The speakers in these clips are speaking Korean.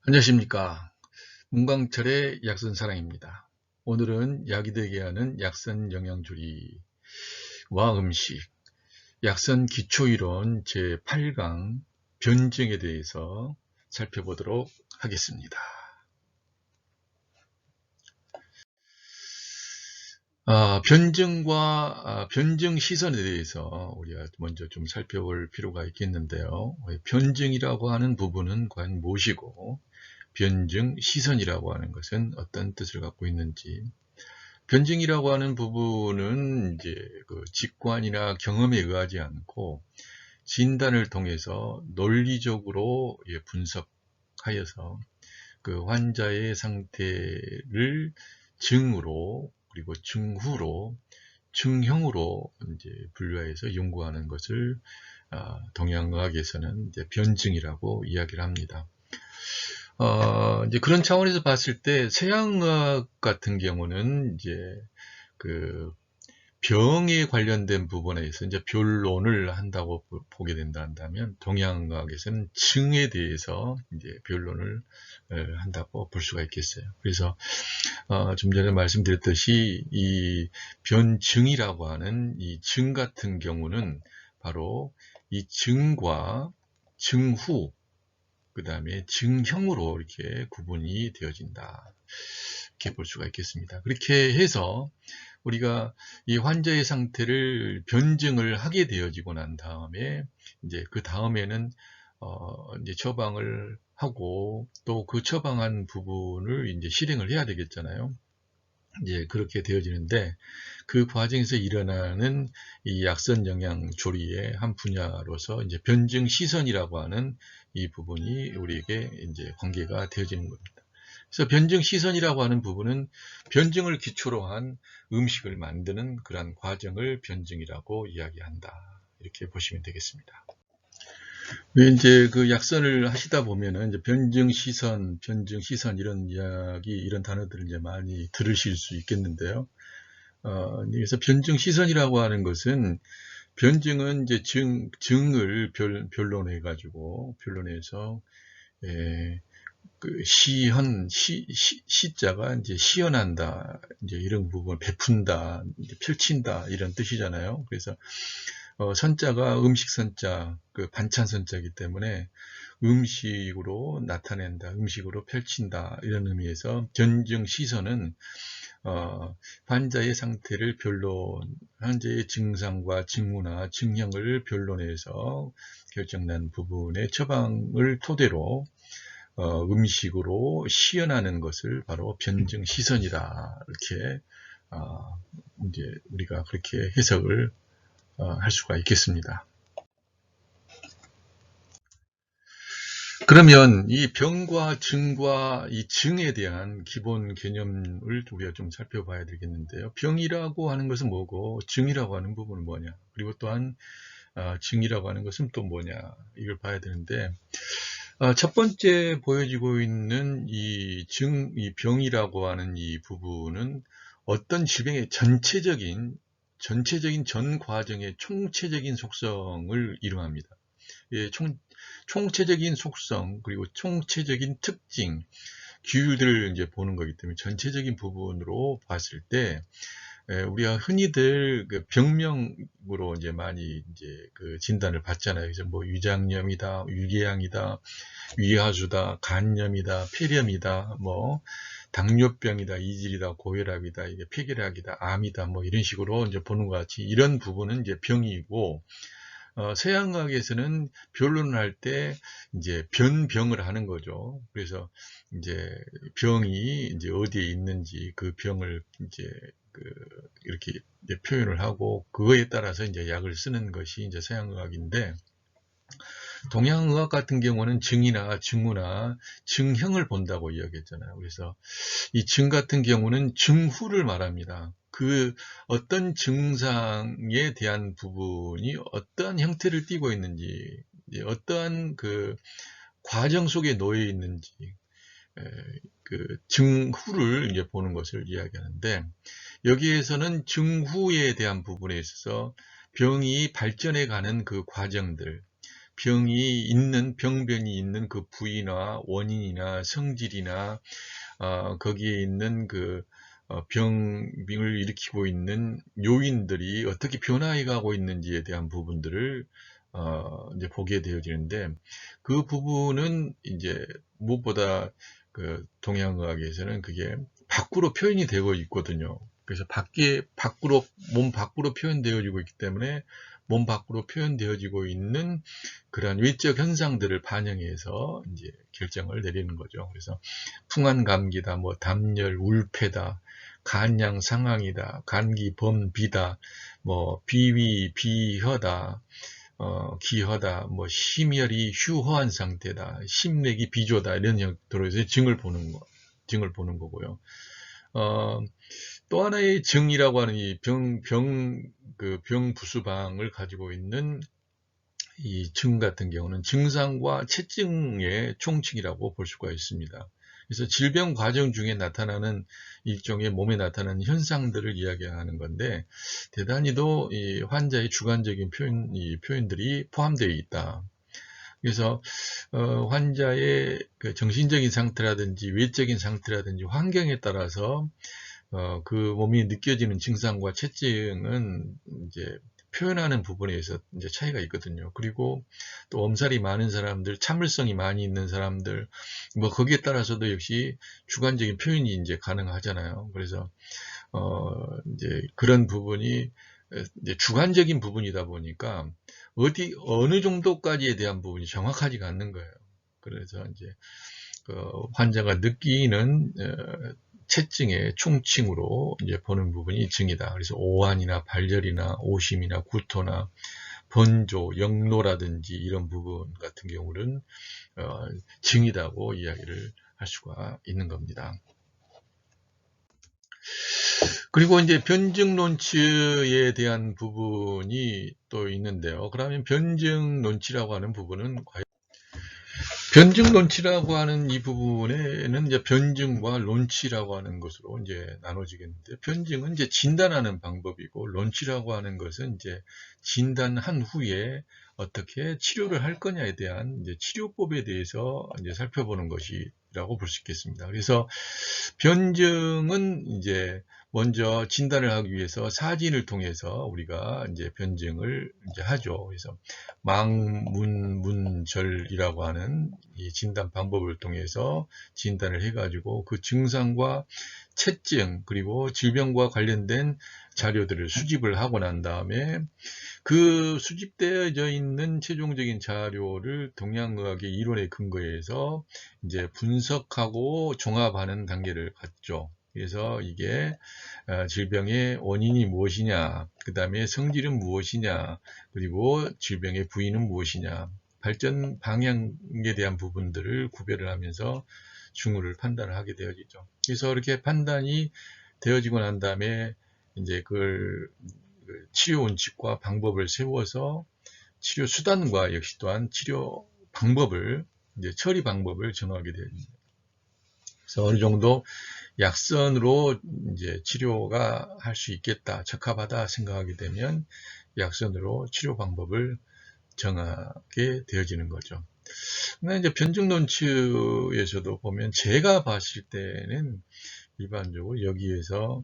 안녕하십니까. 문광철의 약선사랑입니다. 오늘은 약이 되게 하는 약선 영양조리와 음식, 약선 기초이론 제8강 변증에 대해서 살펴보도록 하겠습니다. 변증 시선에 대해서 우리가 먼저 좀 살펴볼 필요가 있겠는데요. 변증이라고 하는 부분은 과연 무엇이고, 변증 시선이라고 하는 것은 어떤 뜻을 갖고 있는지, 변증이라고 하는 부분은 이제 그 직관이나 경험에 의하지 않고 진단을 통해서 논리적으로 분석하여서 그 환자의 상태를 증으로 그리고 증후로 증형으로 이제 분류해서 연구하는 것을 동양의학에서는 이제 변증이라고 이야기를 합니다. 이제 그런 차원에서 봤을 때 서양의학 같은 경우는 이제 그 병에 관련된 부분에서 이제 변론을 한다고 보게 된다면, 동양의학에서는 증에 대해서 이제 변론을 한다고 볼 수가 있겠어요. 그래서 좀 전에 말씀드렸듯이 이 변증이라고 하는 이 증 같은 경우는 바로 이 증과 증후, 그 다음에 증형으로 이렇게 구분이 되어진다, 이렇게 볼 수가 있겠습니다. 그렇게 해서 우리가 이 환자의 상태를 변증을 하게 되어지고 난 다음에 이제 그 다음에는 이제 처방을 하고 또 그 처방한 부분을 이제 실행을 해야 되겠잖아요. 이제 그렇게 되어지는데, 그 과정에서 일어나는 이 약선 영양 조리의 한 분야로서 이제 변증 시선이라고 하는 이 부분이 우리에게 이제 관계가 되어지는 겁니다. 그래서 변증 시선이라고 하는 부분은 변증을 기초로 한 음식을 만드는 그러한 과정을 변증이라고 이야기한다, 이렇게 보시면 되겠습니다. 이제 그 약선을 하시다 보면은 이제 변증 시선 이런 이야기, 이런 단어들을 이제 많이 들으실 수 있겠는데요. 그래서 변증 시선이라고 하는 것은, 변증은 이제 증을 변론해서 그 시자가 이제 시연한다, 이제 이런 부분, 베푼다, 이제 펼친다, 이런 뜻이잖아요. 그래서 선자가 음식 선자, 그 반찬 선자이기 때문에 음식으로 나타낸다, 음식으로 펼친다, 이런 의미에서 변증 시선은 환자의 상태를 환자의 증상과 징후나 증형을 변론해서 결정난 부분의 처방을 토대로 음식으로 시연하는 것을 바로 변증 시선이다, 이렇게 이제 우리가 그렇게 해석을 할 수가 있겠습니다. 그러면 이 병과 증과 이 증에 대한 기본 개념을 우리가 좀 살펴봐야 되겠는데요. 병이라고 하는 것은 뭐고, 증이라고 하는 부분은 뭐냐, 그리고 또한 증이라고 하는 것은 또 뭐냐, 이걸 봐야 되는데, 첫 번째 보여지고 있는 이 병이라고 하는 이 부분은 어떤 질병의 전체적인 전 과정의 총체적인 속성을 이루합니다. 예, 총체적인 속성, 그리고 총체적인 특징, 규율들을 이제 보는 거기 때문에 전체적인 부분으로 봤을 때, 우리가 흔히들 그 병명으로 이제 많이 이제 그 진단을 받잖아요. 그래서 뭐 위장염이다, 위궤양이다, 위하수다, 간염이다, 폐렴이다, 뭐 당뇨병이다, 이질이다, 고혈압이다, 이게 폐결핵이다, 암이다, 뭐 이런 식으로 이제 보는 것 같이 이런 부분은 이제 병이고, 서양학에서는 변론을 할 때 이제 변병을 하는 거죠. 그래서 이제 병이 이제 어디에 있는지 그 병을 이제 이렇게 이제 표현을 하고, 그거에 따라서 이제 약을 쓰는 것이 이제 서양의학인데, 동양의학 같은 경우는 증이나 증후나 증형을 본다고 이야기했잖아요. 그래서 이 증 같은 경우는 증후를 말합니다. 그 어떤 증상에 대한 부분이 어떠한 형태를 띠고 있는지, 어떠한 그 과정 속에 놓여 있는지, 그 증후를 이제 보는 것을 이야기하는데, 여기에서는 증후에 대한 부분에 있어서 병이 발전해 가는 그 과정들, 병변이 있는 그 부위나 원인이나 성질이나 거기에 있는 그 병을 일으키고 있는 요인들이 어떻게 변화해 가고 있는지에 대한 부분들을 이제 보게 되어지는데, 그 부분은 이제 무엇보다 그 동양의학에서는 그게 밖으로 표현이 되고 있거든요. 그래서 몸 밖으로 표현되어지고 있기 때문에 몸 밖으로 표현되어지고 있는 그러한 외적 현상들을 반영해서 이제 결정을 내리는 거죠. 그래서 풍한 감기다, 뭐 담열, 울패다, 간양 상황이다, 간기 범비다, 뭐 비위 비허다, 기허다, 뭐 심혈이 휴허한 상태다, 심맥이 비조다, 이런 형태로 해서 증을 보는 거고요. 또 하나의 증이라고 하는 이 병부수방을 가지고 있는 이 증 같은 경우는 증상과 채증의 총칭이라고 볼 수가 있습니다. 그래서 질병 과정 중에 나타나는 일종의 몸에 나타나는 현상들을 이야기하는 건데, 대단히도 이 환자의 주관적인 표현들이 포함되어 있다. 그래서 환자의 그 정신적인 상태라든지 외적인 상태라든지 환경에 따라서 그 몸이 느껴지는 증상과 채증은 이제 표현하는 부분에 있어서 이제 차이가 있거든요. 그리고 또 엄살이 많은 사람들, 참을성이 많이 있는 사람들, 뭐 거기에 따라서도 역시 주관적인 표현이 이제 가능하잖아요. 그래서 이제 그런 부분이 이제 주관적인 부분이다 보니까 어느 정도까지에 대한 부분이 정확하지가 않는 거예요. 그래서 이제 환자가 느끼는 채증의 총칭으로 이제 보는 부분이 증이다. 그래서 오한이나 발열이나 오심이나 구토나 번조, 역노라든지 이런 부분 같은 경우는 증이라고 이야기를 할 수가 있는 겁니다. 그리고 이제 변증 논치에 대한 부분이 또 있는데요. 그러면 변증 논치라고 하는 부분은 과연 변증 논치라고 하는 이 부분에는 이제 변증과 논치라고 하는 것으로 이제 나눠지겠는데, 변증은 이제 진단하는 방법이고, 논치라고 하는 것은 이제 진단한 후에 어떻게 치료를 할 거냐에 대한 이제 치료법에 대해서 이제 살펴보는 것이라고 볼 수 있겠습니다. 그래서 변증은 이제 먼저 진단을 하기 위해서 사진을 통해서 우리가 이제 변증을 이제 하죠. 그래서 망문문절이라고 하는 이 진단 방법을 통해서 진단을 해가지고 그 증상과 채증 그리고 질병과 관련된 자료들을 수집을 하고 난 다음에 그 수집되어져 있는 최종적인 자료를 동양의학의 이론에 근거해서 이제 분석하고 종합하는 단계를 갖죠. 그래서 이게 질병의 원인이 무엇이냐, 그 다음에 성질은 무엇이냐, 그리고 질병의 부위는 무엇이냐, 발전 방향에 대한 부분들을 구별을 하면서 징후를 판단을 하게 되어지죠. 그래서 이렇게 판단이 되어지고 난 다음에 이제 그걸 치료 원칙과 방법을 세워서 치료 수단과 역시 또한 치료 방법을 이제 처리 방법을 정하게 됩니다. 그래서 어느 정도 약선으로 이제 치료가 할 수 있겠다, 적합하다 생각하게 되면 약선으로 치료 방법을 정하게 되어지는 거죠. 근데 이제 변증 논치에서도 보면 제가 봤을 때는 일반적으로 여기에서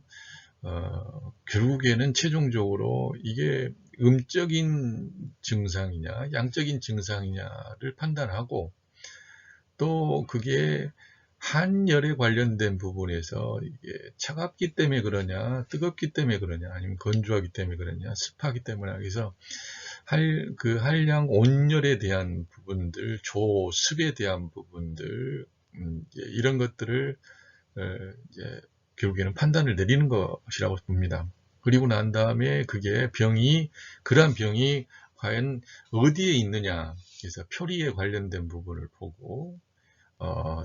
결국에는 최종적으로 이게 음적인 증상이냐 양적인 증상이냐를 판단하고, 또 그게 한열에 관련된 부분에서 이게 차갑기 때문에 그러냐, 뜨겁기 때문에 그러냐, 아니면 건조하기 때문에 그러냐, 습하기 때문에, 그래서 그 한량 온열에 대한 부분들, 조습에 대한 부분들, 이런 것들을 이제 결국에는 판단을 내리는 것이라고 봅니다. 그리고 난 다음에 그러한 병이 과연 어디에 있느냐, 그래서 표리에 관련된 부분을 보고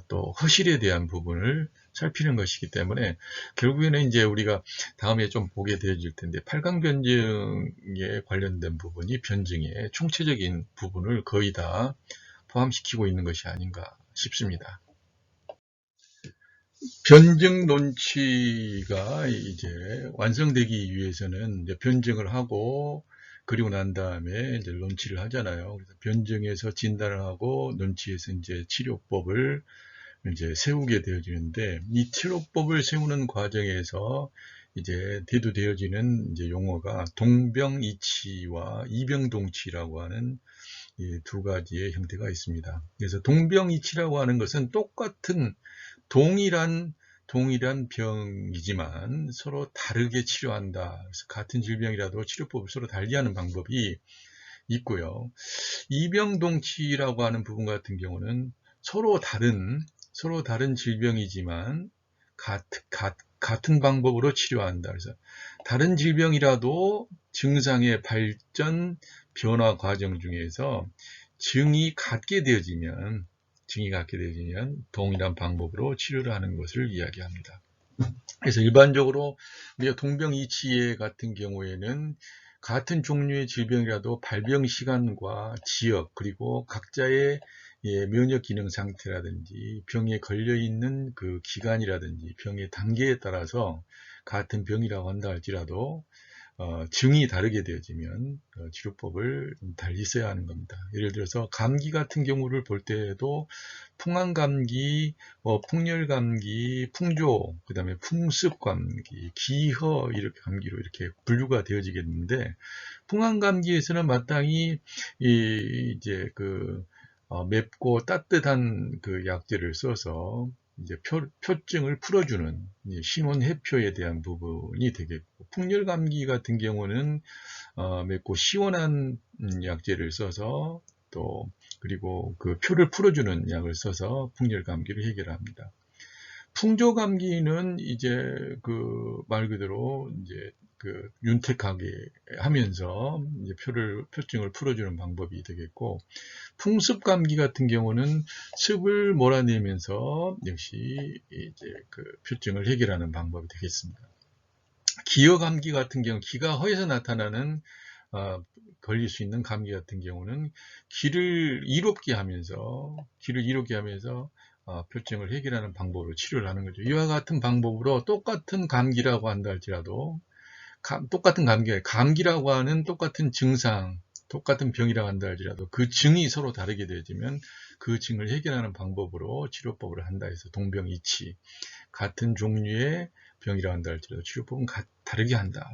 또 허실에 대한 부분을 살피는 것이기 때문에 결국에는 이제 우리가 다음에 좀 보게 되어질 텐데, 8강 변증에 관련된 부분이 변증의 총체적인 부분을 거의 다 포함시키고 있는 것이 아닌가 싶습니다. 변증 논치가 이제 완성되기 위해서는 이제 변증을 하고 그리고 난 다음에 이제 논치를 하잖아요. 그래서 변증에서 진단을 하고 논치에서 이제 치료법을 이제 세우게 되어지는데, 이 치료법을 세우는 과정에서 이제 대두되어지는 이제 용어가 동병이치와 이병동치라고 하는 이 두 가지의 형태가 있습니다. 그래서 동병이치라고 하는 것은 똑같은 동일한 병이지만 서로 다르게 치료한다. 그래서 같은 질병이라도 치료법을 서로 달리하는 방법이 있고요. 이병동치라고 하는 부분 같은 경우는 서로 다른 질병이지만 같은 방법으로 치료한다. 그래서 다른 질병이라도 증상의 발전, 변화 과정 중에서 증이 같게 되어지면 동일한 방법으로 치료를 하는 것을 이야기합니다. 그래서 일반적으로 우리가 동병이치 같은 경우에는 같은 종류의 질병이라도 발병 시간과 지역, 그리고 각자의 면역 기능 상태라든지 병에 걸려 있는 그 기간이라든지 병의 단계에 따라서 같은 병이라고 한다 할지라도 증이 다르게 되어지면 치료법을 달리 써야 하는 겁니다. 예를 들어서 감기 같은 경우를 볼 때에도 풍한감기, 풍열감기, 풍조, 그 다음에 풍습감기, 기허 이렇게 감기로 이렇게 분류가 되어지겠는데, 풍한감기에서는 마땅히 이제 맵고 따뜻한 그 약재를 써서 이제 표증을 풀어주는 신원해표에 대한 부분이 되겠고, 풍열감기 같은 경우는 맵고 시원한 약재를 써서 그리고 그 표를 풀어주는 약을 써서 풍열감기를 해결합니다. 풍조감기는 이제 말 그대로 이제 윤택하게 하면서 이제 표증을 풀어주는 방법이 되겠고, 풍습감기 같은 경우는 습을 몰아내면서 역시 이제 표증을 해결하는 방법이 되겠습니다. 기어감기 같은 경우, 기가 허해서 나타나는 걸릴 수 있는 감기 같은 경우는 기를 이롭게 하면서 표증을 해결하는 방법으로 치료를 하는 거죠. 이와 같은 방법으로 똑같은 감기라고 한다 할지라도 똑같은 감기라고 하는 똑같은 증상, 똑같은 병이라고 한다 할지라도 그 증이 서로 다르게 되어지면 그 증을 해결하는 방법으로 치료법을 한다 해서 동병이치, 같은 종류의 병이라고 한다 할지라도 치료법은 다르게 한다.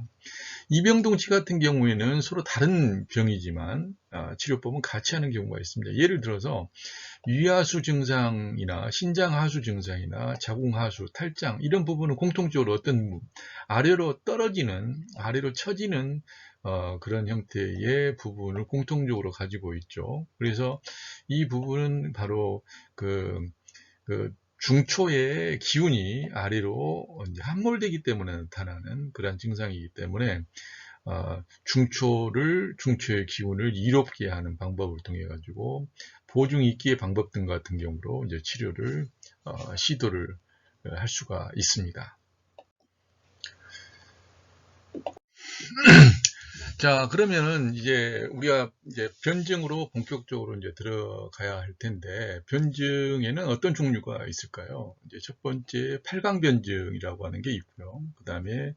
이병동치 같은 경우에는 서로 다른 병이지만 치료법은 같이 하는 경우가 있습니다. 예를 들어서 위하수 증상이나 신장하수 증상이나 자궁하수, 탈장 이런 부분은 공통적으로 어떤 아래로 처지는 그런 형태의 부분을 공통적으로 가지고 있죠. 그래서 이 부분은 바로 중초의 기운이 아래로 함몰되기 때문에 나타나는 그러한 증상이기 때문에 중초의 기운을 이롭게 하는 방법을 통해 가지고 보증익기의 방법 등 같은 경우로 이제 치료를 시도를 할 수가 있습니다. 자, 그러면은 이제 우리가 이제 변증으로 본격적으로 이제 들어가야 할 텐데, 변증에는 어떤 종류가 있을까요? 이제 첫 번째 8강 변증이라고 하는 게 있고요. 그 다음에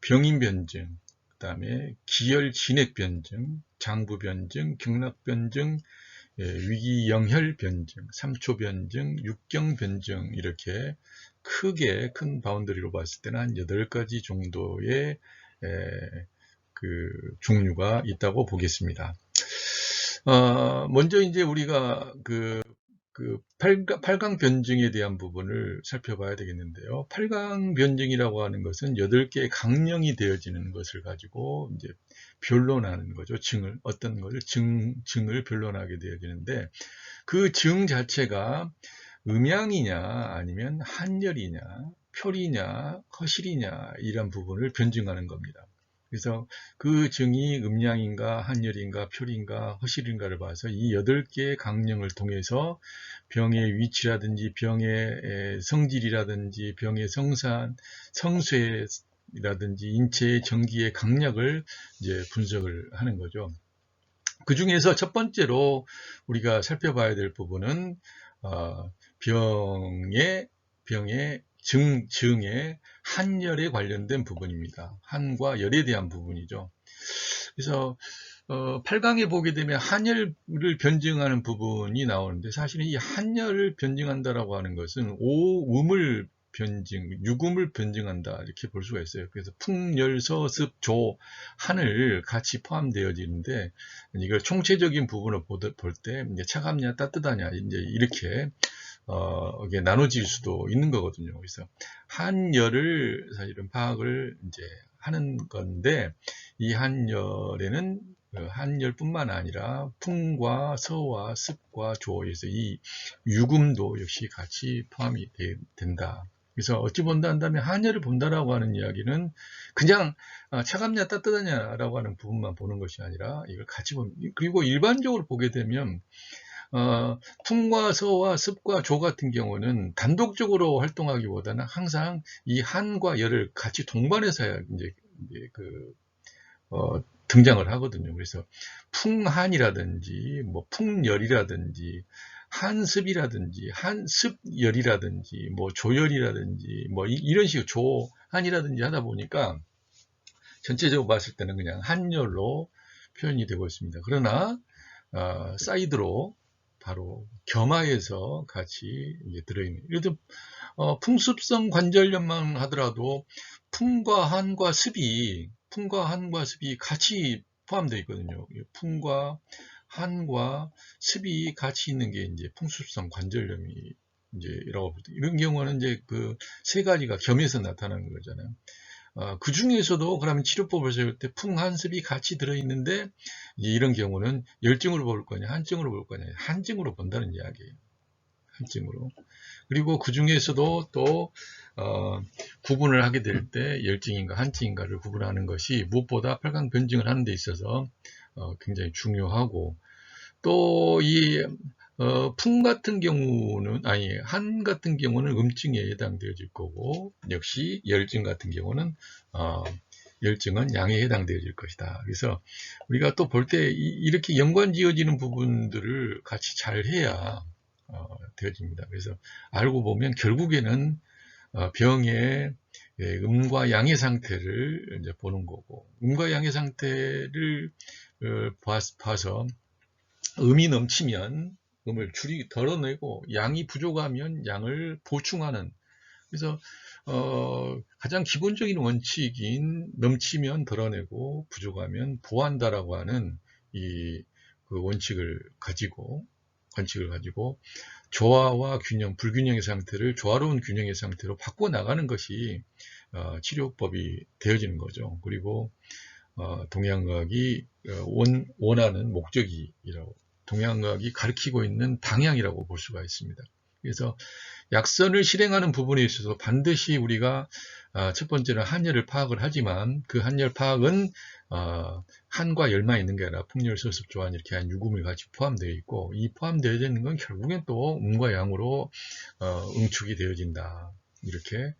병인 변증, 그 다음에 기혈 진액 변증, 장부 변증, 경락 변증, 위기영혈 변증, 3초 변증, 6경 변증, 이렇게 큰 바운더리로 봤을 때는 한 8가지 정도의 종류가 있다고 보겠습니다. 먼저 이제 우리가 8강 변증에 대한 부분을 살펴봐야 되겠는데요. 8강 변증이라고 하는 것은 8개의 강령이 되어지는 것을 가지고 이제 변론하는 거죠. 어떤 것을 증을 변론하게 되어지는데, 그 증 자체가 음양이냐 아니면 한열이냐 표리냐 허실이냐 이런 부분을 변증하는 겁니다. 그래서 그 증이 음양인가 한열인가 표리인가 허실인가를 봐서 이 8개의 강령을 통해서 병의 위치라든지 병의 성질이라든지 병의 성쇠라든지 인체의 전기의 강약을 이제 분석을 하는 거죠. 그 중에서 첫 번째로 우리가 살펴봐야 될 부분은 병의 증의 한열에 관련된 부분입니다. 한과 열에 대한 부분이죠. 그래서 8강에 보게 되면 한열을 변증하는 부분이 나오는데, 사실은 이 한열을 변증한다라고 하는 것은 오음을 변증, 육음을 변증한다 이렇게 볼 수가 있어요. 그래서 풍, 열, 서, 습, 조, 한을 같이 포함되어지는데, 이걸 총체적인 부분을 볼 때 이제 차갑냐 따뜻하냐 이제 이렇게 이게 나눠질 수도 있는 거거든요. 그래서 한열을 사실은 파악을 이제 하는 건데, 이 한열에는 한열뿐만 아니라 풍과 서와 습과 조에서 이 유금도 역시 같이 포함이 된다. 그래서 어찌 본다 한다면 한열을 본다라고 하는 이야기는 그냥 차갑냐 따뜻하냐라고 하는 부분만 보는 것이 아니라 이걸 같이 보는, 그리고 일반적으로 보게 되면 풍과 서와 습과 조 같은 경우는 단독적으로 활동하기보다는 항상 이 한과 열을 같이 동반해서 이제 등장을 하거든요. 그래서 풍한이라든지 뭐 풍열이라든지 한습이라든지 한습열이라든지 뭐 조열이라든지 뭐 이런 식으로 조한이라든지 하다 보니까 전체적으로 봤을 때는 그냥 한열로 표현이 되고 있습니다. 그러나 사이드로 바로 겸하여서 같이 들어있는, 예를 들어 풍습성 관절염만 하더라도 풍과 한과 습이 같이 포함되어 있거든요. 풍과 한과 습이 같이 있는 게 이제 풍습성 관절염이 이제라고 이런 경우는 이제 그 세 가지가 겸해서 나타나는 거잖아요. 그 중에서도 그러면 치료법을 세울 때 풍한습이 같이 들어있는데, 이런 경우는 열증으로 볼 거냐 한증으로 볼 거냐, 한증으로 본다는 이야기예요. 한증으로. 그리고 그 중에서도 또 구분을 하게 될 때 열증인가 한증인가를 구분하는 것이 무엇보다 8강 변증을 하는 데 있어서 굉장히 중요하고, 또 이 풍 같은 경우는, 한 같은 경우는 음증에 해당되어질 거고, 역시 열증 같은 경우는 열증은 양에 해당되어질 것이다. 그래서 우리가 또 볼 때 이렇게 연관 지어지는 부분들을 같이 잘 해야 되어집니다. 그래서 알고 보면 결국에는 병의 음과 양의 상태를 이제 보는 거고, 음과 양의 상태를 봐서 음이 넘치면 음을 덜어내고, 양이 부족하면 양을 보충하는, 그래서 가장 기본적인 원칙인 넘치면 덜어내고 부족하면 보한다라고 하는 그 원칙을 가지고 조화와 균형, 불균형의 상태를 조화로운 균형의 상태로 바꿔 나가는 것이 치료법이 되어지는 거죠. 그리고 동양의학이 원하는 목적이라고, 동양의학이 가리키고 있는 방향이라고 볼 수가 있습니다. 그래서 약선을 실행하는 부분에 있어서 반드시 우리가 첫 번째는 한열을 파악을 하지만, 그 한열 파악은 한과 열만 있는 게 아니라 풍열, 서습, 조한 이렇게 한 유금이 같이 포함되어 있고, 이 포함되어 있는 건 결국엔 또 음과 양으로 응축이 되어진다. 이렇게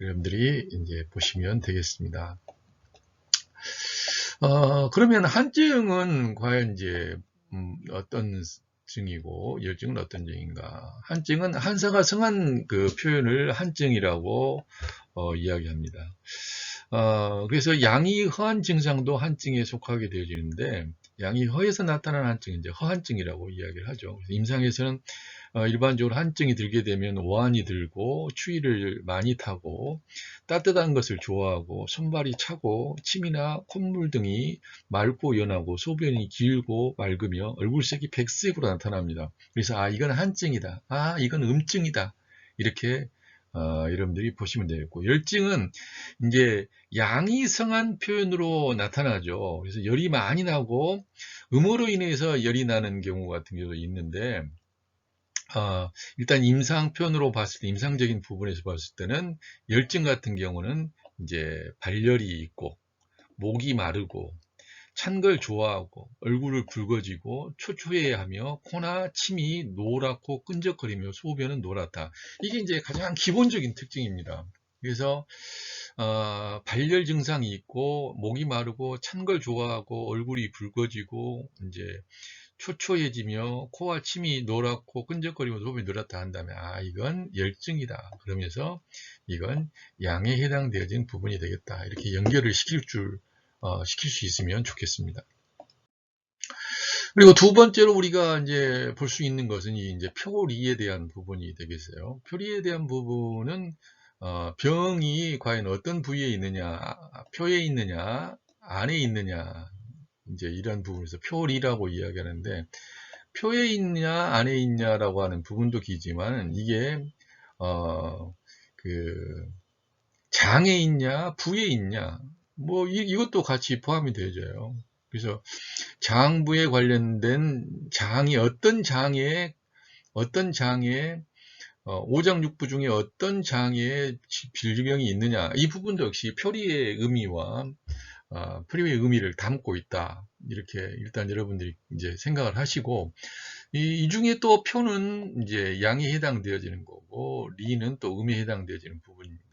여러분들이 이제 보시면 되겠습니다. 그러면 한증은 과연 이제 어떤 증이고 열증은 어떤 증인가? 한증은 한사가 성한 그 표현을 한증이라고 이야기합니다. 그래서 양이 허한 증상도 한증에 속하게 되어지는데, 양이 허해서 나타나는 한증은 이제 허한증이라고 이야기를 하죠. 임상에서는 일반적으로 한증이 들게 되면 오한이 들고 추위를 많이 타고 따뜻한 것을 좋아하고 손발이 차고 침이나 콧물 등이 맑고 연하고 소변이 길고 맑으며 얼굴색이 백색으로 나타납니다. 그래서 이건 한증이다, 이건 음증이다, 이렇게 여러분들이 보시면 되겠고, 열증은 이제 양이 성한 표현으로 나타나죠. 그래서 열이 많이 나고 음으로 인해서 열이 나는 경우 같은 경우도 있는데, 일단 임상 표현으로 봤을 때, 임상적인 부분에서 봤을 때는 열증 같은 경우는 이제 발열이 있고 목이 마르고 찬 걸 좋아하고 얼굴을 붉어지고 초조해하며 코나 침이 노랗고 끈적거리며 소변은 노랗다. 이게 이제 가장 기본적인 특징입니다. 그래서 발열 증상이 있고 목이 마르고 찬 걸 좋아하고 얼굴이 붉어지고 이제 초초해지며 코와 침이 노랗고 끈적거리며 소변이 노랗다 한다면 이건 열증이다, 그러면서 이건 양에 해당되어진 부분이 되겠다, 이렇게 연결을 시킬 수 있으면 좋겠습니다. 그리고 두 번째로 우리가 이제 볼 수 있는 것은 이제 표리에 대한 부분이 되겠어요. 표리에 대한 부분은 병이 과연 어떤 부위에 있느냐, 표에 있느냐, 안에 있느냐, 이제 이런 부분에서 표리라고 이야기하는데, 표에 있냐, 안에 있냐라고 하는 부분도 기지만, 이게, 그, 장에 있냐, 부에 있냐, 뭐, 이것도 같이 포함이 되어져요. 그래서 장부에 관련된 장이 어떤 장에 오장육부 중에 어떤 장에 질병이 있느냐, 이 부분도 역시 표리의 의미와 표리의 의미를 담고 있다. 이렇게 일단 여러분들이 이제 생각을 하시고, 이 중에 또 표는 이제 양에 해당되어지는 거고, 리는 또 음에 해당되어지는 부분입니다.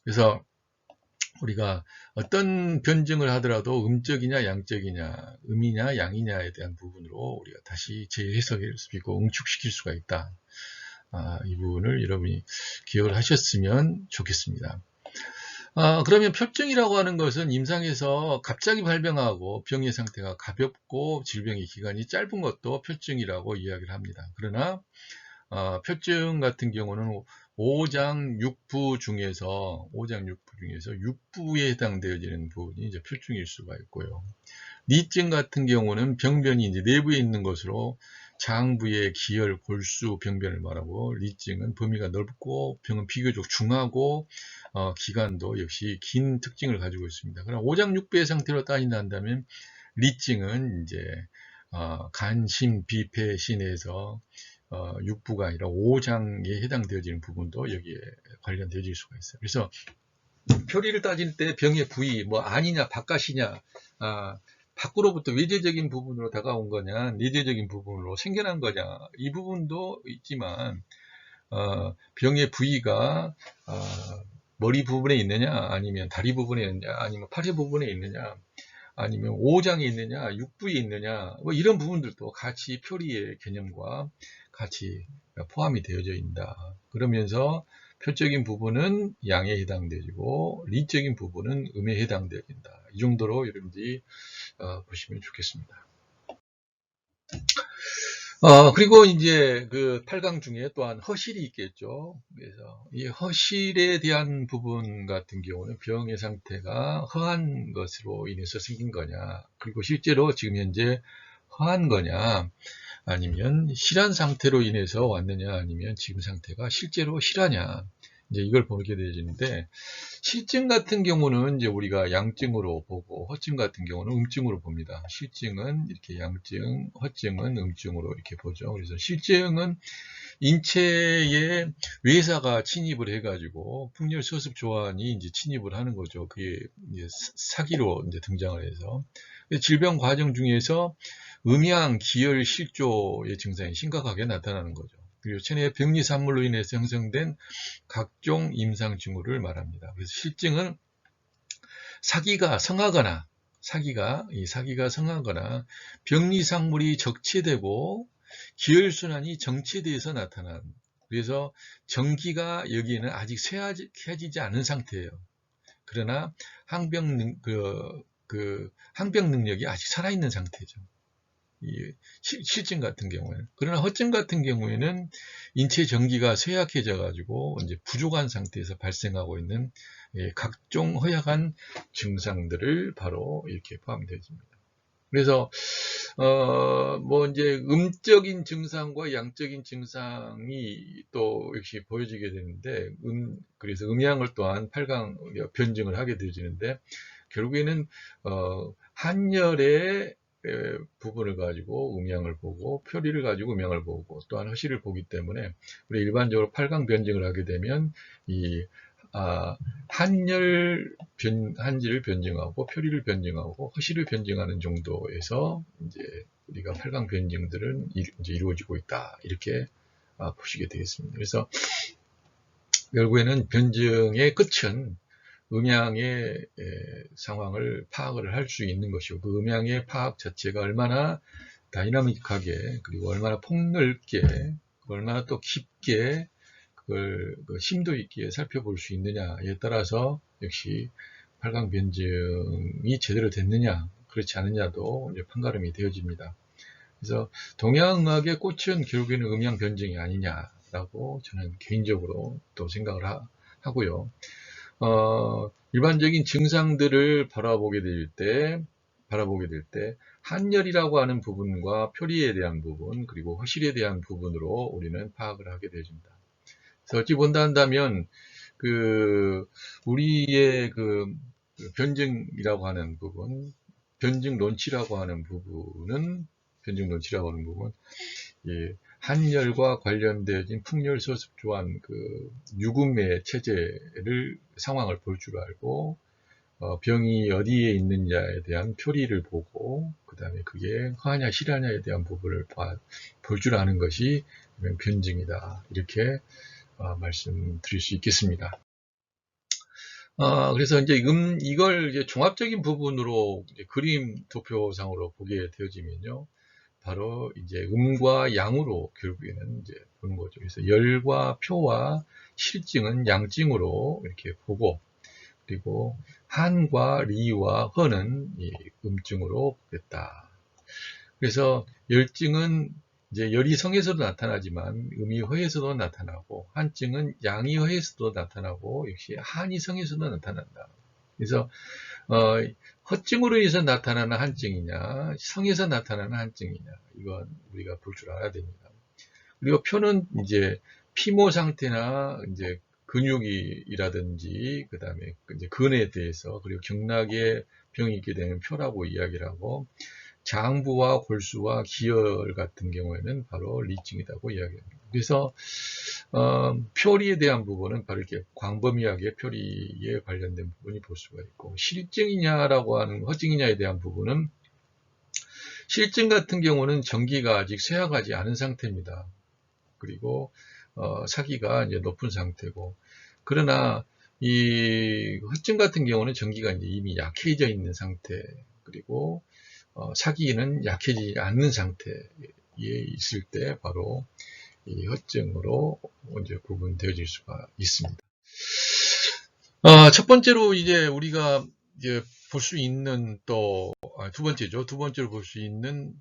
그래서 우리가 어떤 변증을 하더라도 음적이냐 양적이냐, 음이냐 양이냐에 대한 부분으로 우리가 다시 재해석할 수 있고 응축시킬 수가 있다. 이 부분을 여러분이 기억을 하셨으면 좋겠습니다. 그러면 표증이라고 하는 것은 임상에서 갑자기 발병하고 병의 상태가 가볍고 질병의 기간이 짧은 것도 표증이라고 이야기를 합니다. 그러나 표증 같은 경우는 오장육부 중에서 육부에 해당되어지는 부분이 이제 표증일 수가 있고요. 리증 같은 경우는 병변이 이제 내부에 있는 것으로 장부의 기혈, 골수, 병변을 말하고, 리증은 범위가 넓고 병은 비교적 중하고 기간도 역시 긴 특징을 가지고 있습니다. 그럼 오장육부의 상태로 따진다면 리증은 이제 간, 심, 비, 폐, 신에서 육부가 아니라 오장에 해당되어지는 부분도 여기에 관련되어질 수가 있어요. 그래서 표리를 따질 때 병의 부위, 뭐 안이냐 바깥이냐, 밖으로부터 외재적인 부분으로 다가온 거냐, 내재적인 부분으로 생겨난 거냐, 이 부분도 있지만 병의 부위가 머리 부분에 있느냐, 아니면 다리 부분에 있느냐, 아니면 팔의 부분에 있느냐, 아니면 오장에 있느냐, 육부에 있느냐, 뭐 이런 부분들도 같이 표리의 개념과 같이 포함이 되어져 있다. 그러면서 표적인 부분은 양에 해당되고 리적인 부분은 음에 해당된다. 이 정도로 여러분들이 보시면 좋겠습니다. 그리고 이제 그 8강 중에 또한 허실이 있겠죠. 그래서 이 허실에 대한 부분 같은 경우는 병의 상태가 허한 것으로 인해서 생긴 거냐, 그리고 실제로 지금 현재 허한 거냐, 아니면 실한 상태로 인해서 왔느냐, 아니면 지금 상태가 실제로 실하냐, 이제 이걸 보게 되어지는데, 실증 같은 경우는 이제 우리가 양증으로 보고, 허증 같은 경우는 음증으로 봅니다. 실증은 이렇게 양증, 허증은 음증으로 이렇게 보죠. 그래서 실증은 인체에 외사가 침입을 해가지고 풍열 서습 조환이 이제 침입을 하는 거죠. 그게 이제 사기로 이제 등장을 해서, 질병 과정 중에서 음양, 기혈, 실조의 증상이 심각하게 나타나는 거죠. 그리고 체내의 병리 산물로 인해서 형성된 각종 임상 징후를 말합니다. 그래서 실증은 사기가 성하거나 병리 상물이 적체되고 기혈순환이 정체되어서 나타난, 그래서 정기가 여기에는 아직 쇠해지지 않은 상태예요. 그러나 항병 능력이 아직 살아있는 상태죠. 이 실증 같은 경우에는. 그러나 허증 같은 경우에는 인체 전기가 쇠약해져 가지고 이제 부족한 상태에서 발생하고 있는 각종 허약한 증상들을 바로 이렇게 포함되어집니다. 그래서 뭐 이제 음적인 증상과 양적인 증상이 또 역시 보여지게 되는데, 그래서 음양을 또한 8강 변증을 하게 되어지는데, 결국에는 한열의 부분을 가지고 음양을 보고, 표리를 가지고 음양을 보고, 또한 허실을 보기 때문에 우리 일반적으로 8강 변증을 하게 되면 이 한지를 변증하고 표리를 변증하고 허실을 변증하는 정도에서 이제 우리가 8강 변증들은 이제 이루어지고 있다, 이렇게 보시게 되겠습니다. 그래서 결국에는 변증의 끝은 음양의 상황을 파악을 할 수 있는 것이고, 그 음양의 파악 자체가 얼마나 다이나믹하게, 그리고 얼마나 폭넓게, 얼마나 또 깊게 그걸 심도 있게 살펴볼 수 있느냐에 따라서 역시 8강 변증이 제대로 됐느냐 그렇지 않느냐도 이제 판가름이 되어집니다. 그래서 동양의학의 꽃은 결국에는 음양 변증이 아니냐라고 저는 개인적으로 또 생각을 하고요. 일반적인 증상들을 바라보게 될 때, 한열이라고 하는 부분과 표리에 대한 부분, 그리고 허실에 대한 부분으로 우리는 파악을 하게 되어집니다. 그래서 어찌 본다 한다면, 우리의 변증이라고 하는 부분, 변증론치라고 하는 부분, 예, 한열과 관련되어진 풍열소습조한 유금의 체제를 상황을 볼 줄 알고 병이 어디에 있느냐에 대한 표리를 보고 그 다음에 그게 허하냐 실하냐에 대한 부분을 볼 줄 아는 것이 변증이다. 이렇게 말씀드릴 수 있겠습니다. 그래서 이걸 이제 종합적인 부분으로 그림 도표상으로 보게 되어지면요. 바로 이제 음과 양으로 결국에는 이제 보는 거죠. 그래서 열과 표와 실증은 양증으로 이렇게 보고, 그리고 한과 리와 허는 이 음증으로 보겠다. 그래서 열증은 이제 열이 성에서도 나타나지만 음이 허에서도 나타나고, 한증은 양이 허에서도 나타나고, 역시 한이 성에서도 나타난다. 그래서 허증으로 인해서 나타나는 한증이냐, 성에서 나타나는 한증이냐, 이건 우리가 볼 줄 알아야 됩니다. 그리고 표는 이제 피모 상태나 이제 근육이라든지, 그 다음에 이제 근에 대해서, 그리고 경락에 병이 있게 되면 표라고 이야기를 하고, 장부와 골수와 기혈 같은 경우에는 바로 리증이라고 이야기합니다. 그래서 표리에 대한 부분은 바로 이렇게 광범위하게 표리에 관련된 부분이 볼 수가 있고, 실증이냐라고 하는 허증이냐에 대한 부분은 실증 같은 경우는 전기가 아직 쇠약하지 않은 상태입니다. 그리고 사기가 이제 높은 상태고, 그러나 이 허증 같은 경우는 전기가 이제 이미 약해져 있는 상태, 그리고 사기는 약해지지 않는 상태에 있을 때 바로 이 허증으로 이제 구분되어질 수가 있습니다. 첫 번째로 이제 우리가 이제 볼 수 있는 두 번째죠. 두 번째로 볼 수 있는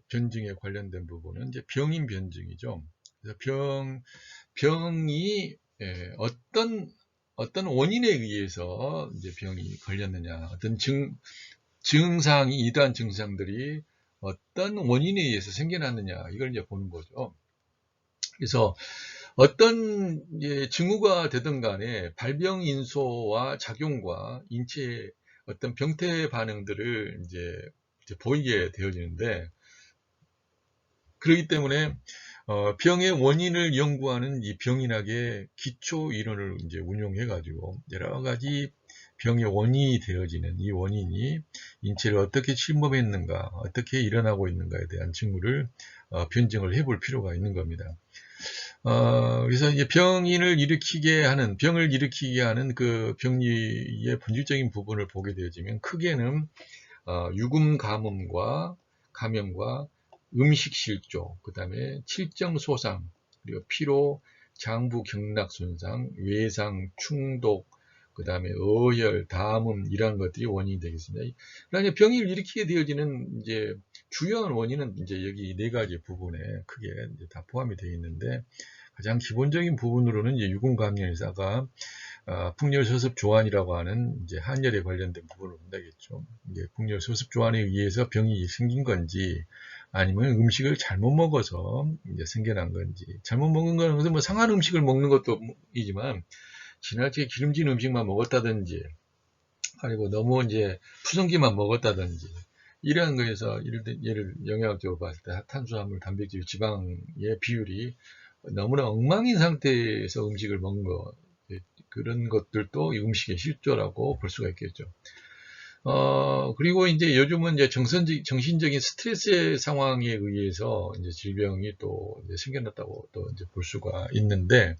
변증에 관련된 부분은 이제 병인 변증이죠. 그래서 병이 어떤 원인에 의해서 이제 병이 걸렸느냐, 어떤 증상이, 이러한 증상들이 어떤 원인에 의해서 생겨났느냐, 이걸 이제 보는 거죠. 그래서 어떤 징후가 되든 간에 발병 인소와 작용과 인체의 어떤 병태 반응들을 이제 보이게 되어지는데, 그렇기 때문에 병의 원인을 연구하는 이 병인학의 기초 이론을 이제 운용해 가지고 여러 가지 병의 원인이 되어지는 이 원인이 인체를 어떻게 침범했는가, 어떻게 일어나고 있는가에 대한 징후를 변증을 해볼 필요가 있는 겁니다. 그래서 이제 병을 일으키게 하는 그 병리의 본질적인 부분을 보게 되어지면 크게는 유금 감염과 음식 실조, 그 다음에 칠정 소상, 그리고 피로, 장부 경락 손상, 외상, 충독, 그 다음에 어혈, 담음, 이러한 것들이 원인이 되겠습니다. 그러나 병을 일으키게 되어지는 이제 주요한 원인은 이제 여기 네 가지 부분에 크게 이제 다 포함이 되어 있는데, 가장 기본적인 부분으로는 이제 유금감염사가 풍열소습 조환이라고 하는 이제 한열에 관련된 부분을 본다겠죠. 이제 풍열소습 조환에 의해서 병이 생긴 건지, 아니면 음식을 잘못 먹어서 이제 생겨난 건지. 잘못 먹는 것은 뭐 상한 음식을 먹는 것도 이지만, 지나치게 기름진 음식만 먹었다든지, 아니고 너무 이제 푸성기만 먹었다든지, 이러한 거에서 예를 영양학적으로 봤을 때 탄수화물, 단백질, 지방의 비율이 너무나 엉망인 상태에서 음식을 먹는 거, 그런 것들도 이 음식의 실조라고 볼 수가 있겠죠. 그리고 이제 요즘은 이제 정신적인 스트레스 상황에 의해서 이제 질병이 또 이제 생겨났다고 또 이제 볼 수가 있는데,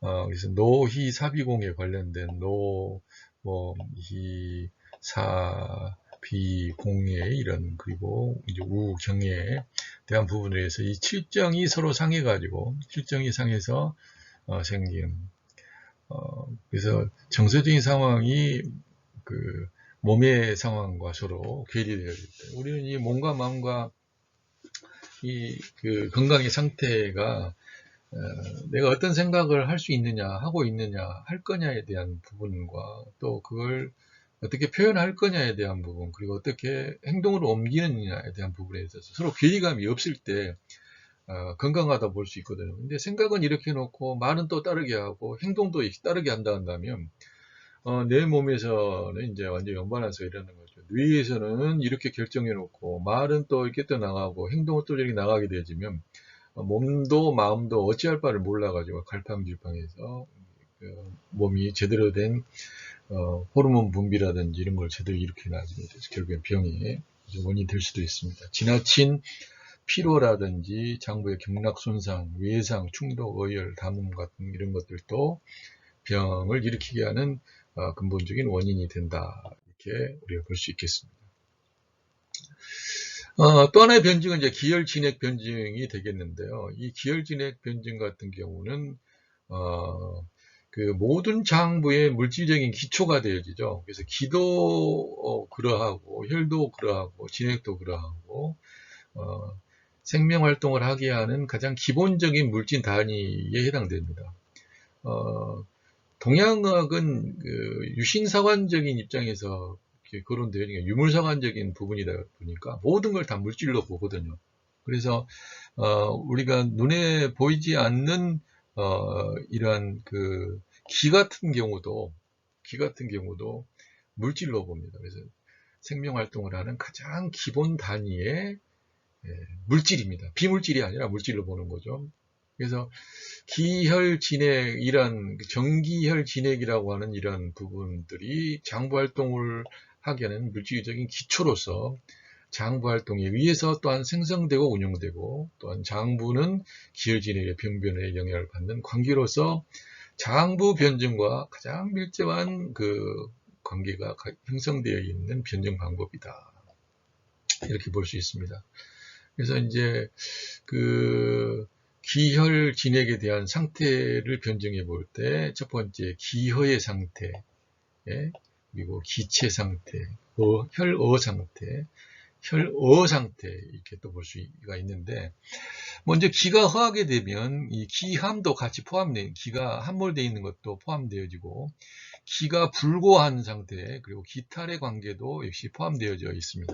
그래서 노희사비공에 관련된 노희사비공의 이런, 그리고 이제 우경에 대한 부분에 대해서 이 칠정이 서로 상해가지고, 칠정이 상해서 생긴, 그래서 정서적인 상황이 몸의 상황과 서로 괴리되어 있다. 우리는 이 몸과 마음과 그 건강의 상태가 내가 어떤 생각을 할 수 있느냐, 하고 있느냐, 할 거냐에 대한 부분과 또 그걸 어떻게 표현할 거냐에 대한 부분, 그리고 어떻게 행동으로 옮기느냐에 대한 부분에 있어서 서로 괴리감이 없을 때 건강하다 볼 수 있거든요. 근데 생각은 이렇게 놓고 말은 또 따르게 하고 행동도 따르게 한다면 내 몸에서는 이제 완전 연관해서 이러는 거죠. 뇌에서는 이렇게 결정해 놓고 말은 또 이렇게 또 나가고 행동은 또 이렇게 나가게 되지면 몸도 마음도 어찌할 바를 몰라가지고 갈팡질팡해서 몸이 제대로 된 호르몬 분비라든지 이런 걸 제대로 일으키지 못해서 결국엔 병이 원인이 될 수도 있습니다. 지나친 피로라든지 장부의 경락 손상, 외상, 충동, 어혈, 담음 같은 이런 것들도 병을 일으키게 하는 근본적인 원인이 된다. 이렇게 우리가 볼 수 있겠습니다. 또 하나의 변증은 이제 기혈진액 변증이 되겠는데요. 이 기혈진액 변증 같은 경우는 그 모든 장부의 물질적인 기초가 되어지죠. 그래서 기도 그러하고 혈도 그러하고 진액도 그러하고 생명 활동을 하게 하는 가장 기본적인 물질 단위에 해당됩니다. 동양학은 그 유신사관적인 입장에서 거론되어 있는 유물사관적인 부분이다 보니까 모든 걸 다 물질로 보거든요. 그래서 우리가 눈에 보이지 않는 이러한 그 기 같은 경우도 물질로 봅니다. 그래서 생명 활동을 하는 가장 기본 단위의 물질입니다. 비물질이 아니라 물질로 보는 거죠. 그래서 기혈진액, 이런 정기혈진액이라고 하는 이런 부분들이 장부 활동을 하게 하는 물질적인 기초로서 장부 활동에 의해서 또한 생성되고 운영되고, 또한 장부는 기혈진액의 병변에 영향을 받는 관계로서 장부 변증과 가장 밀접한 그 관계가 형성되어 있는 변증 방법이다. 이렇게 볼 수 있습니다. 그래서 이제 그 기혈 진액에 대한 상태를 변증해 볼 때 첫 번째 기허의 상태, 그리고 기체 상태, 혈어 상태, 혈어 상태 이렇게 또 볼 수가 있는데, 먼저 기가 허하게 되면 이 기함도 같이 포함된, 기가 함몰되어 있는 것도 포함되어지고, 기가 불고한 상태, 그리고 기탈의 관계도 역시 포함되어져 있습니다.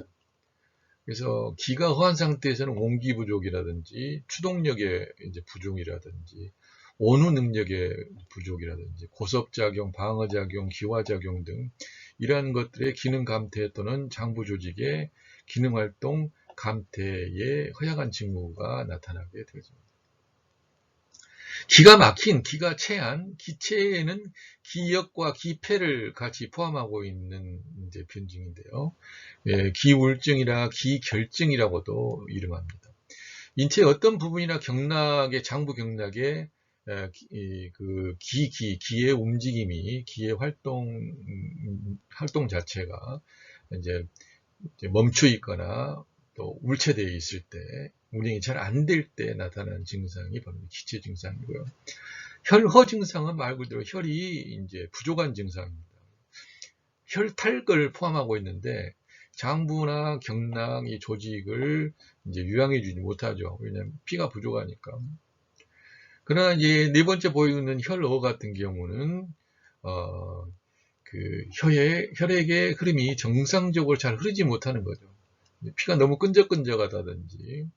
그래서 기가 허한 상태에서는 온기 부족이라든지 추동력의 이제 부족이라든지 온후 능력의 부족이라든지 고섭작용, 방어작용, 기화작용 등 이러한 것들의 기능 감퇴 또는 장부 조직의 기능활동 감퇴에 허약한 징후가 나타나게 되죠. 기가 막힌, 기가 체한, 기체에는 기역과 기폐를 같이 포함하고 있는 이제 변증인데요. 기울증이라 기결증이라고도 이름합니다. 인체의 어떤 부분이나 경락의, 장부 경락의 기의 움직임이, 기의 활동 자체가 이제 멈춰 있거나 또 울체되어 있을 때, 운행이 잘 안 될 때 나타나는 증상이 바로 기체 증상이고요. 혈허 증상은 말 그대로 혈이 이제 부족한 증상입니다. 혈탈을 포함하고 있는데 장부나 경락 이 조직을 이제 유양해주지 못하죠. 왜냐하면 피가 부족하니까. 그러나 이제 네 번째 보이는 혈어 같은 경우는 그 혈액의 흐름이 정상적으로 잘 흐르지 못하는 거죠. 피가 너무 끈적끈적하다든지,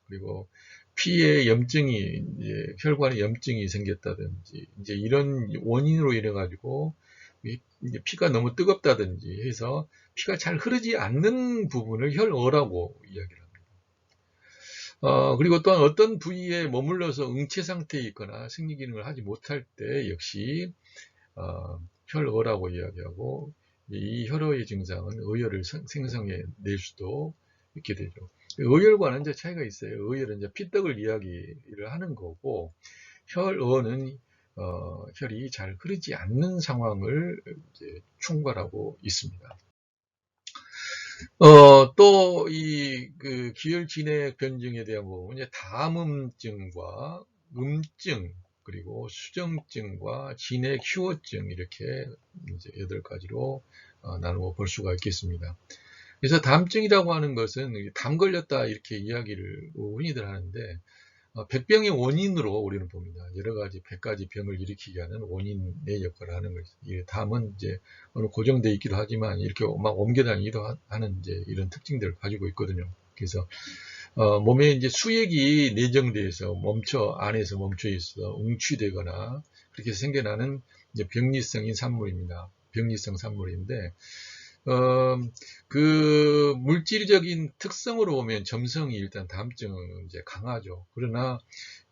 그리고 피에 염증이, 이제 혈관에 염증이 생겼다든지, 이제 이런 원인으로 인해 가지고 이제 피가 너무 뜨겁다든지 해서 피가 잘 흐르지 않는 부분을 혈어라고 이야기를 합니다. 그리고 또한 어떤 부위에 머물러서 응체 상태에 있거나 생리 기능을 하지 못할 때 역시 혈어라고 이야기하고, 이 혈어의 증상은 의혈을 생성해 낼 수도 있게 되죠. 의혈과는 이제 차이가 있어요. 의혈은 이제 피떡을 이야기를 하는 거고, 혈어는 혈이 잘 흐르지 않는 상황을 이제 충분하고 있습니다. 또 그 기혈진액 변증에 대한 부분은 이제 담음증과 음증, 그리고 수정증과 진액 휴어증, 이렇게 이제 8가지로 나누어 볼 수가 있겠습니다. 그래서 담증이라고 하는 것은 담 걸렸다 이렇게 이야기를 흔히들 하는데 백병의 원인으로 우리는 봅니다. 여러 가지 100가지 병을 일으키게 하는 원인의 역할을 하는 것이죠. 담은 이제 어느 고정되어 있기도 하지만 이렇게 막 옮겨 다니기도 하는 이제 이런 특징들을 가지고 있거든요. 그래서 몸에 이제 수액이 내정돼서 안에서 멈춰 있어 웅취되거나 그렇게 생겨나는 이제 병리성인 산물입니다. 병리성 산물인데 그 물질적인 특성으로 보면 점성이 일단 담증은 이제 강하죠. 그러나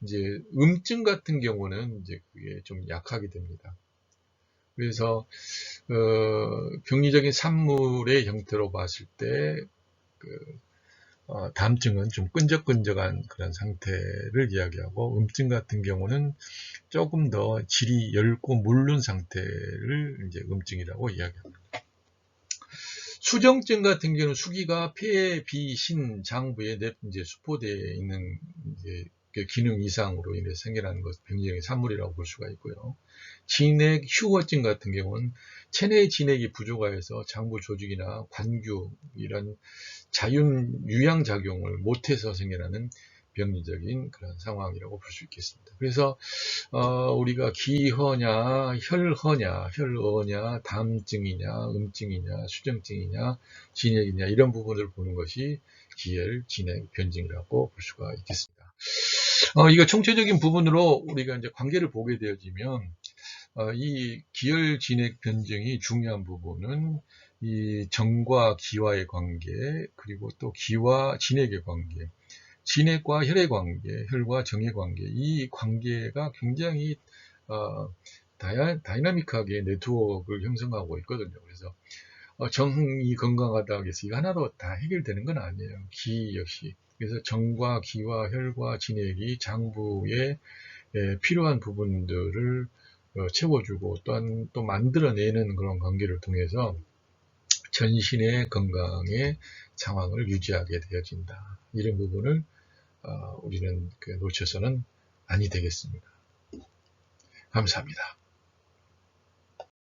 이제 음증 같은 경우는 이제 그게 좀 약하게 됩니다. 그래서 병리적인 산물의 형태로 봤을 때 담증은 좀 끈적끈적한 그런 상태를 이야기하고 음증 같은 경우는 조금 더 질이 엷고 물른 상태를 이제 음증이라고 이야기합니다. 수정증 같은 경우는 수기가 폐, 비, 신, 장부에 이제 수포되어 있는 이제 기능 이상으로 인해서 생겨나는 것, 병리적인 산물이라고 볼 수가 있고요. 진액, 휴거증 같은 경우는 체내 진액이 부족하여서 장부 조직이나 관규 이런 자윤 유양작용을 못해서 생겨나는 병리적인 그런 상황이라고 볼 수 있겠습니다. 그래서 우리가 기허냐, 혈어냐, 담증이냐, 음증이냐, 수정증이냐, 진액이냐 이런 부분을 보는 것이 기혈, 진액, 변증이라고 볼 수가 있겠습니다. 이거 총체적인 부분으로 우리가 이제 관계를 보게 되어지면 이 기혈, 진액, 변증이 중요한 부분은 이 정과 기와의 관계, 그리고 또 기와 진액의 관계, 진액과 혈의 관계, 혈과 정의 관계, 이 관계가 굉장히 다이나믹하게 네트워크를 형성하고 있거든요. 그래서 정이 건강하다고 해서 이거 하나로 다 해결되는 건 아니에요. 기 역시. 그래서 정과 기와 혈과 진액이 장부에 필요한 부분들을 채워주고 또한 또 만들어내는 그런 관계를 통해서 전신의 건강의 상황을 유지하게 되어진다. 이런 부분을 우리는 놓쳐서는 아니 되겠습니다. 감사합니다.